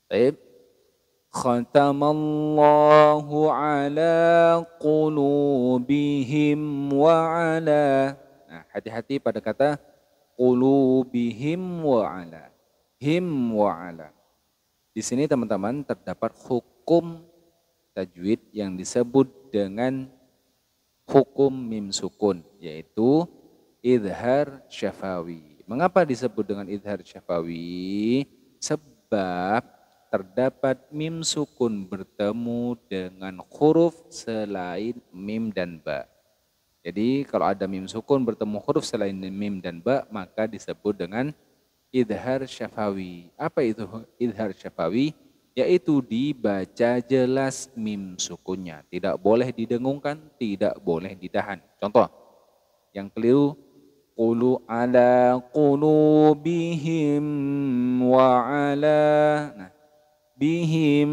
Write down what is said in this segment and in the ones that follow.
Baik. Khatamallahu ala qulubihim wa ala. Nah, hati-hati pada kata qulubihim wa ala. Him wa ala. Di sini teman-teman terdapat hukum tajwid yang disebut dengan hukum mim sukun, yaitu idhar syafawi. Mengapa disebut dengan idhar syafawi? Sebab terdapat mim sukun bertemu dengan huruf selain mim dan ba. Jadi kalau ada mim sukun bertemu huruf selain mim dan ba, maka disebut dengan idhar syafawi. Apa itu idhar syafawi? Yaitu dibaca jelas mim sukunnya. Tidak boleh didengungkan, tidak boleh ditahan. Contoh, yang keliru, qulu ala qulubihim wa ala. Nah, bihim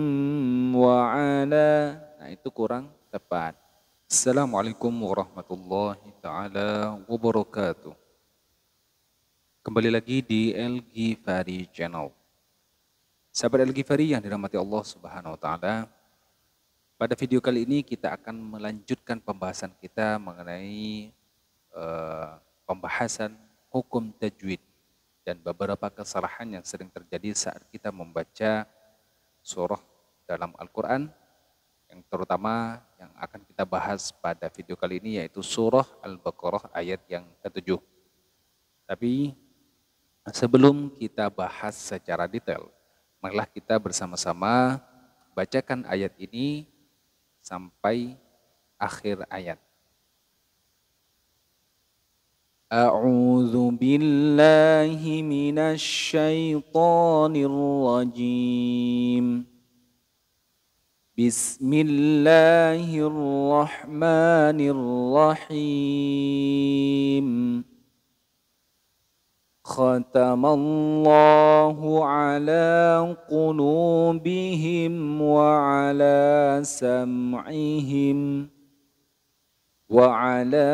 wa ala. Nah, itu kurang tepat. Assalamualaikum warahmatullahi taala wabarakatuh. Kembali lagi di El Ghifari Channel. Sahabat El Ghifari yang dirahmati Allah Subhanahu wa taala. Pada video kali ini kita akan melanjutkan pembahasan kita mengenai pembahasan hukum tajwid dan beberapa kesalahan yang sering terjadi saat kita membaca surah dalam Al-Qur'an, yang terutama yang akan kita bahas pada video kali ini yaitu surah Al-Baqarah ayat yang ke-7. Tapi sebelum kita bahas secara detail, marilah kita bersama-sama bacakan ayat ini sampai akhir ayat. A'udzu billahi minasy syaithanir rajim. Bismillahirrahmanirrahim. Khatamallahu ala qulubihim wa ala sam'ihim wa ala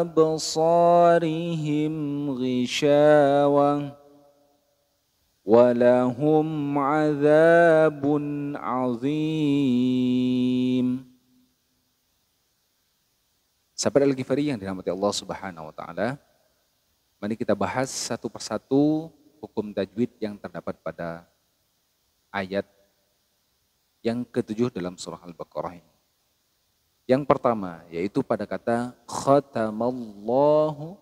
absarihim ghishawah wa lahum adzabun azim. Sahabat Al-Ghifari yang dirahmati Allah Subhanahu wa taala, mari kita bahas satu persatu hukum tajwid yang terdapat pada ayat yang ke-7 dalam surah Al-Baqarah ini. Yang pertama yaitu pada kata khatamallahu.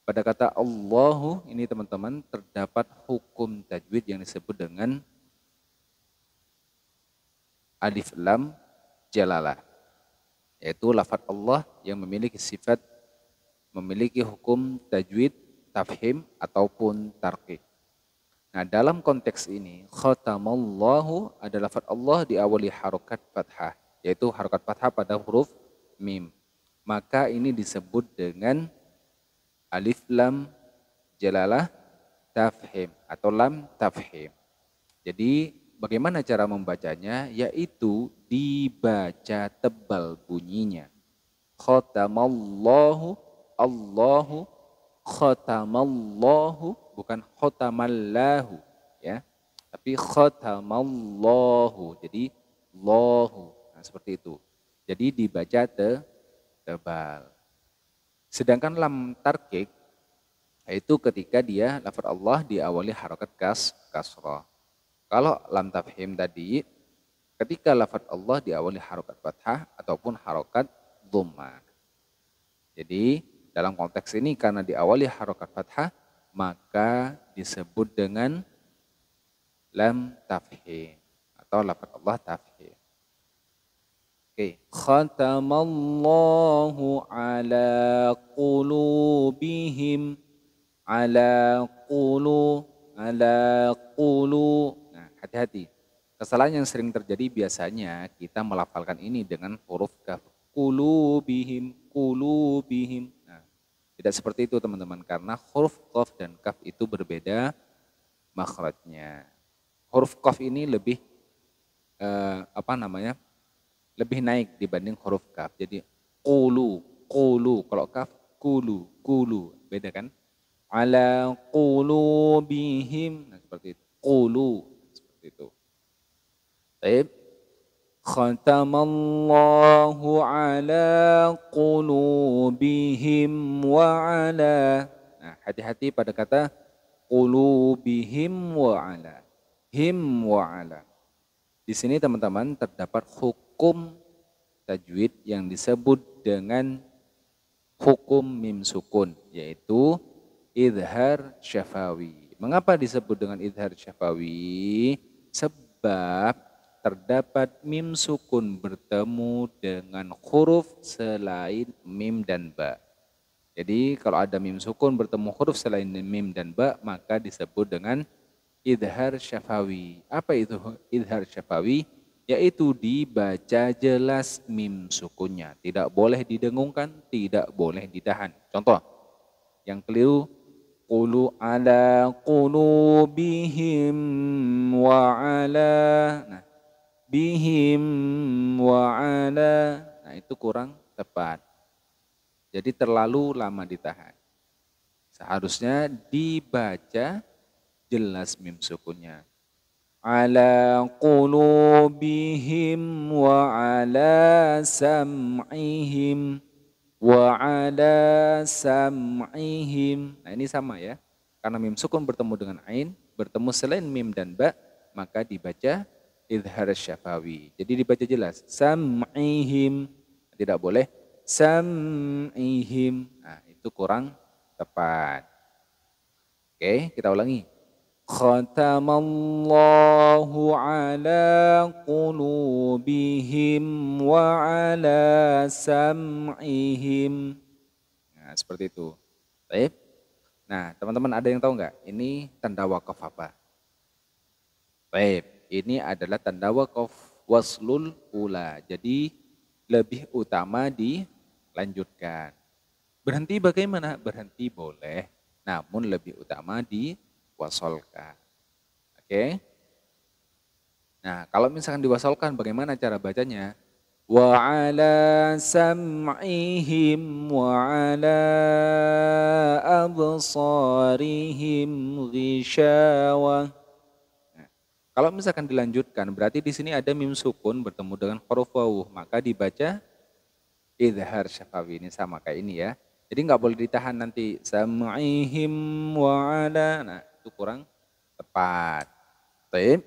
Pada kata Allahu ini teman-teman terdapat hukum tajwid yang disebut dengan alif lam jalalah. Yaitu lafaz Allah yang memiliki sifat, memiliki hukum tajwid, tafhim ataupun tarqiq. Nah, dalam konteks ini khatamallahu adalah lafaz Allah diawali harokat fathah, yaitu harokat fathah pada huruf mim. Maka ini disebut dengan alif lam jalalah tafhim atau lam tafhim. Jadi bagaimana cara membacanya? Yaitu dibaca tebal bunyinya. Khatamallahu, Allahu, khatamallahu, bukan khatamallahu, ya, tapi khatamallahu. Jadi Allahu. Nah, seperti itu. Jadi dibaca tebal. Sedangkan lam tarqiq yaitu ketika dia lafaz Allah diawali harokat kasrah. Kalau lam tafhim tadi ketika lafaz Allah diawali harokat fathah ataupun harokat dhammah. Jadi dalam konteks ini karena diawali harokat fathah maka disebut dengan lam tafhim atau lafaz Allah tafhim. Oke, khatamallahu ala qulubihim ala qulu. Nah, hati-hati. Kesalahan yang sering terjadi biasanya kita melafalkan ini dengan huruf kaf. Qulubihim, qulubihim. Nah, tidak seperti itu teman-teman karena huruf qaf dan kaf itu berbeda makhrajnya. Huruf qaf ini lebih lebih naik dibanding huruf kaf. Jadi qulu, qulu. Kalau kaf qulu, qulu. Beda kan? ala qulubihim. Nah, seperti itu. Qulu, seperti itu. Baik. Khatamallahu ala qulubihim wa ala. Nah, hati-hati pada kata qulubihim wa ala. Him wa ala. Di sini teman-teman terdapat hukum tajwid yang disebut dengan hukum mim sukun, yaitu idhar syafawi. Mengapa disebut dengan idhar syafawi? Sebab terdapat mim sukun bertemu dengan huruf selain mim dan ba. Jadi kalau ada mim sukun bertemu huruf selain mim dan ba, maka disebut dengan idhar syafawi. Apa itu idhar syafawi? Yaitu dibaca jelas mim sukunnya. Tidak boleh didengungkan, tidak boleh ditahan. Contoh, yang keliru, qulu ala qulubihim wa ala. Nah, bihim wa ala. Nah, itu kurang tepat. Jadi terlalu lama ditahan. Seharusnya dibaca jelas mim sukunnya. Ala qulubihim wa ala sam'ihim wa ala sam'ihim. Nah, ini sama ya. Karena mim sukun bertemu dengan ain, bertemu selain mim dan ba, maka dibaca idhar syafawi. Jadi dibaca jelas. Sam'ihim. Tidak boleh sam'ihim. Nah, itu kurang tepat. Oke, kita ulangi. Khatamallahu ala qulubihim wa ala sam'ihim. Nah, seperti itu. Baik. Nah, teman-teman ada yang tahu nggak? Ini tanda wakaf apa? Baik, ini adalah tanda wakaf waslul ula. Jadi lebih utama dilanjutkan. Berhenti bagaimana? Berhenti boleh, namun lebih utama diwasolkan. Oke. Nah, kalau misalkan diwasolkan, bagaimana cara bacanya? Wa ala sam'ihim wa ala absarihim ghishawah. Nah, kalau misalkan dilanjutkan, berarti di sini ada mim sukun bertemu dengan huruf wawu, maka dibaca idhar syafawi. Ini sama kayak ini ya. Jadi nggak boleh ditahan nanti sam'ihim wa ala. Nah, itu kurang tepat. Baik.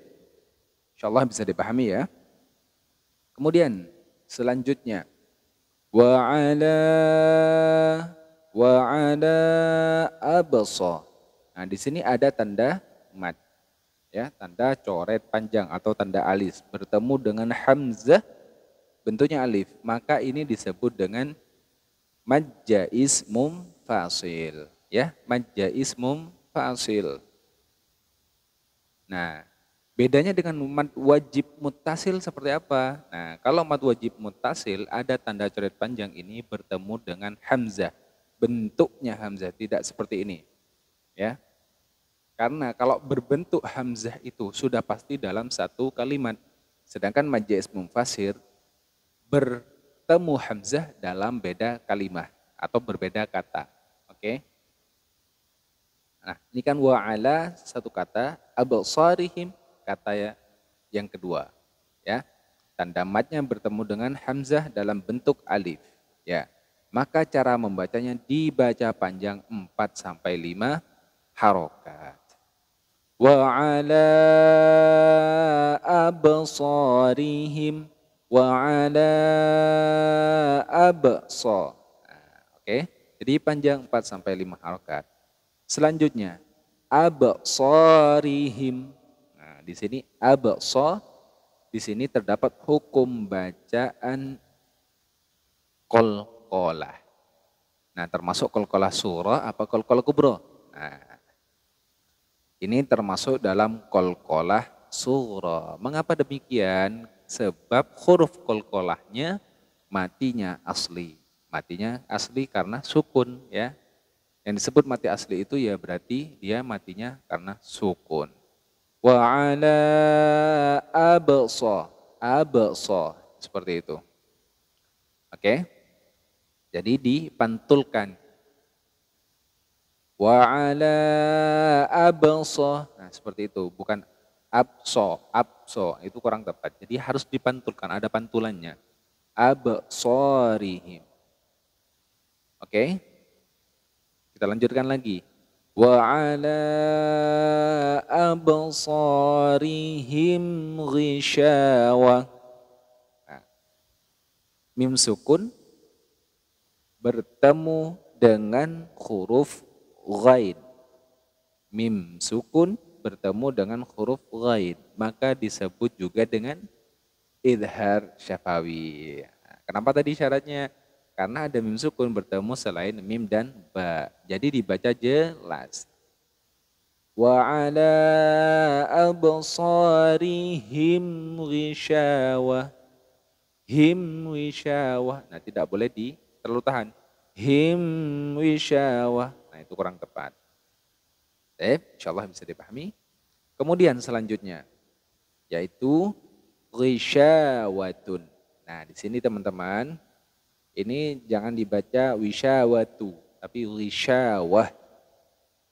Insyaallah bisa dipahami ya. Kemudian selanjutnya wa ala absa. Nah, di sini ada tanda mad ya, tanda coret panjang atau tanda alis bertemu dengan hamzah bentuknya alif, maka ini disebut dengan mad jaiz fasil ya, mad jaiz fasil. Nah, bedanya dengan mad wajib muttasil seperti apa? Nah, kalau mad wajib muttasil ada tanda coret panjang ini bertemu dengan hamzah. Bentuknya hamzah tidak seperti ini. Ya. Karena kalau berbentuk hamzah itu sudah pasti dalam satu kalimat. Sedangkan mad jaiz munfasil bertemu hamzah dalam beda kalimat atau berbeda kata. Oke. Nah, ini kan wa ala satu kata, absarihim kata yang kedua, ya. Tanda madnya bertemu dengan hamzah dalam bentuk alif, ya. Maka cara membacanya dibaca panjang 4 sampai 5 harokat. Wa ala absarihim wa ala absar. Nah, oke. Jadi panjang 4 sampai 5 harokat. Selanjutnya absarihim. Nah, di sini absar, di sini terdapat hukum bacaan qalqalah. Nah, termasuk qalqalah surah apa qalqalah kubra? Nah, ini termasuk dalam qalqalah surah. Mengapa demikian? Sebab huruf qalqalahnya matinya asli. Matinya asli karena sukun ya. Yang disebut mati asli itu ya berarti dia matinya karena sukun. Wa ala absa, seperti itu. Oke. Jadi dipantulkan. Wa ala abso. Nah, seperti itu, bukan abso itu kurang tepat. Jadi harus dipantulkan, ada pantulannya. Absorihim. Oke? Kita lanjutkan lagi. Wa ala absarihim ghishawah. Nah, mim sukun bertemu dengan huruf ghain. Mim sukun bertemu dengan huruf ghain, maka disebut juga dengan idhar syafawi. Nah, kenapa tadi syaratnya? Karena ada mim sukun bertemu selain mim dan ba. Jadi dibaca jelas. Wa ala absarihim ghishawah. Him wishawah. Nah, tidak boleh terlalu tahan. Him wishawah. Nah, itu kurang tepat. Insyaallah bisa dipahami. Kemudian selanjutnya yaitu ghisyawatun. Nah, di sini teman-teman, ini jangan dibaca wisyawatu, tapi ghisyawah.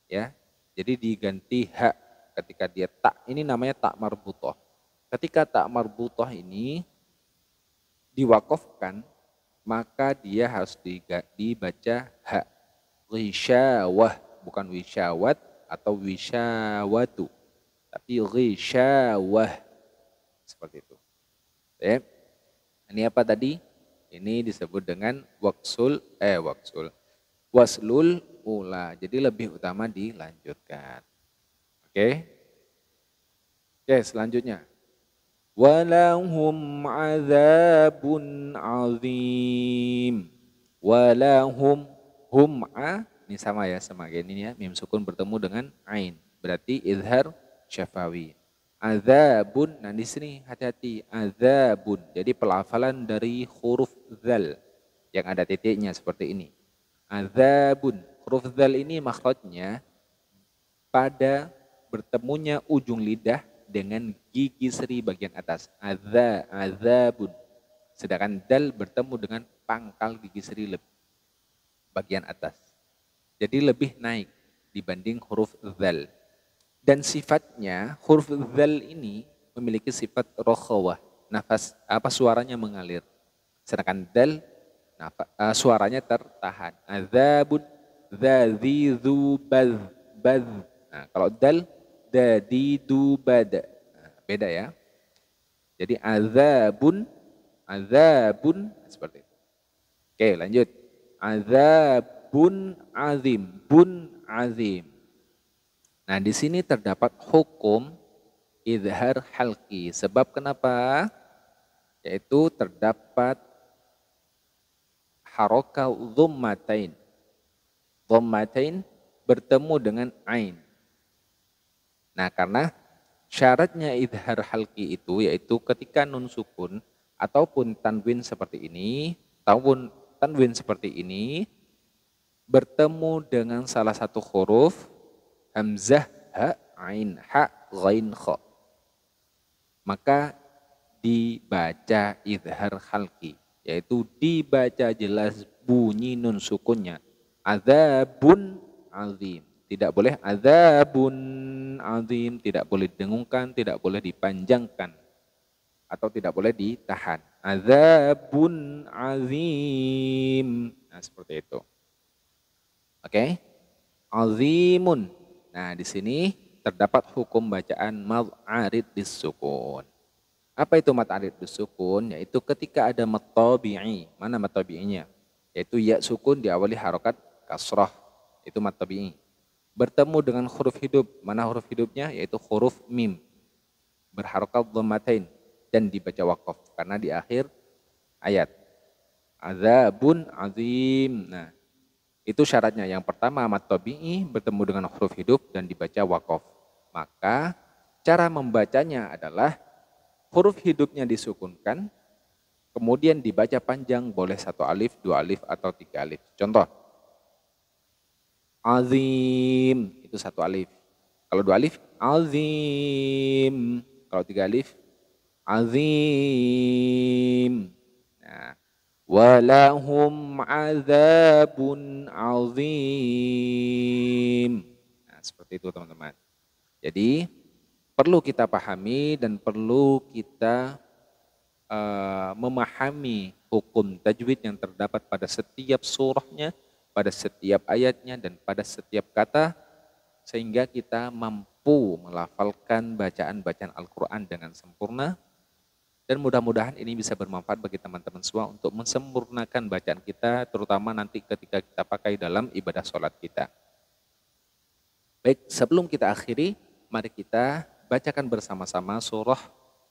Ya. Jadi diganti hak ketika dia tak, ini namanya tak marbutoh. Ketika tak marbutoh ini diwakafkan, maka dia harus dibaca hak. Ghisyawah, bukan wisyawat atau wisyawatu, tapi ghisyawah. Seperti itu. Ini apa tadi? Ini disebut dengan waslul ula. Jadi lebih utama dilanjutkan. Oke, selanjutnya. Walahum azabun azim. Walahum hum'a. Ini sama ya, sama kayak ini ya. Mim sukun bertemu dengan ain. Berarti izhar syafawi. Azabun. Nah di sini hati-hati. Azabun. Jadi pelafalan dari huruf zal yang ada titiknya seperti ini. Azabun. Huruf zal ini makhrajnya pada bertemunya ujung lidah dengan gigi seri bagian atas. Azabun. Sedangkan dal bertemu dengan pangkal gigi seri bagian atas. Jadi lebih naik dibanding huruf zal. Dan sifatnya huruf zal ini memiliki sifat rokhawah. Nafas suaranya mengalir. Sedangkan dal suaranya tertahan. Azabun dzadzu baz. Nah, kalau dal dadidu bada. Nah, beda ya. Jadi azabun seperti itu. Oke, lanjut. Azabun azim. Nah, di sini terdapat hukum izhar halqi. Sebab kenapa? Yaitu terdapat harokah dhammatain. Dhammatain bertemu dengan ain. Nah, karena syaratnya izhar halqi itu yaitu ketika nun sukun ataupun tanwin seperti ini, bertemu dengan salah satu huruf hamzah, ha, ain, ha, ghain, kha. Maka dibaca izhar halqi, yaitu dibaca jelas bunyi nun sukunnya. Azabun azim. Tidak boleh azabun azim, tidak boleh didengungkan, tidak boleh dipanjangkan, atau tidak boleh ditahan. Azabun azim. Nah, seperti itu. Oke? Azimun. Nah, di sini terdapat hukum bacaan mad arid disukun. Apa itu mad arid disukun? Yaitu ketika ada mad tabi'i. Mana mad tabi'inya? Yaitu ya sukun diawali harokat kasrah. Itu mad tabi'i. Bertemu dengan huruf hidup. Mana huruf hidupnya? Yaitu huruf mim. Berharokat dhammatain dan dibaca waqaf karena di akhir ayat. Azabun azim. Nah, itu syaratnya. Yang pertama mad tabi'i bertemu dengan huruf hidup dan dibaca waqaf. Maka cara membacanya adalah huruf hidupnya disukunkan, kemudian dibaca panjang, boleh 1 alif, 2 alif, atau 3 alif. Contoh, azim, itu 1 alif. Kalau 2 alif, azim. Kalau 3 alif, azim. Nah, walahum adzabun azim. Nah, seperti itu teman-teman. Jadi perlu kita pahami dan perlu kita memahami hukum tajwid yang terdapat pada setiap surahnya, pada setiap ayatnya, dan pada setiap kata, sehingga kita mampu melafalkan bacaan-bacaan Al-Quran dengan sempurna. Dan mudah-mudahan ini bisa bermanfaat bagi teman-teman semua untuk mensempurnakan bacaan kita, terutama nanti ketika kita pakai dalam ibadah sholat kita. Baik, sebelum kita akhiri, mari kita bacakan bersama-sama surah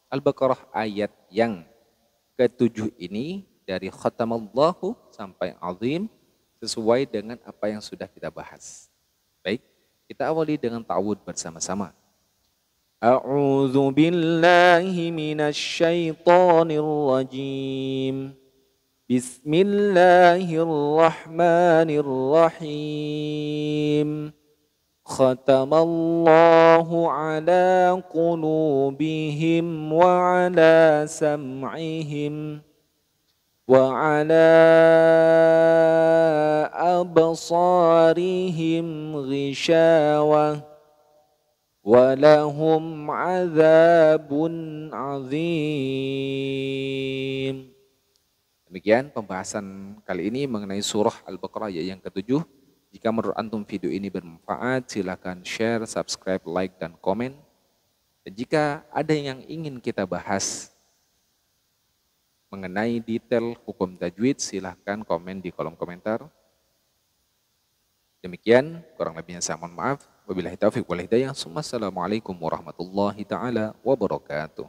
Al-Baqarah ayat yang ke-7 ini dari khatamallahu sampai azim sesuai dengan apa yang sudah kita bahas. Baik, kita awali dengan ta'awud bersama-sama. A'udzu billahi minasy syaithanir rajim. Bismillahirrahmanirrahim. Khatamallahu ala qulubihim wa ala sam'ihim wa ala absarihim ghishawah wa lahum adzabun azim. Demikian pembahasan kali ini mengenai surah Al-Baqarah yang ke-7. Jika menurut antum video ini bermanfaat, silakan share, subscribe, like, dan komen. Dan jika ada yang ingin kita bahas mengenai detail hukum tajwid, silakan komen di kolom komentar. Demikian, kurang lebihnya saya mohon maaf. Wabillahi taufiq wal hidayah. Assalamualaikum warahmatullahi taala wabarakatuh.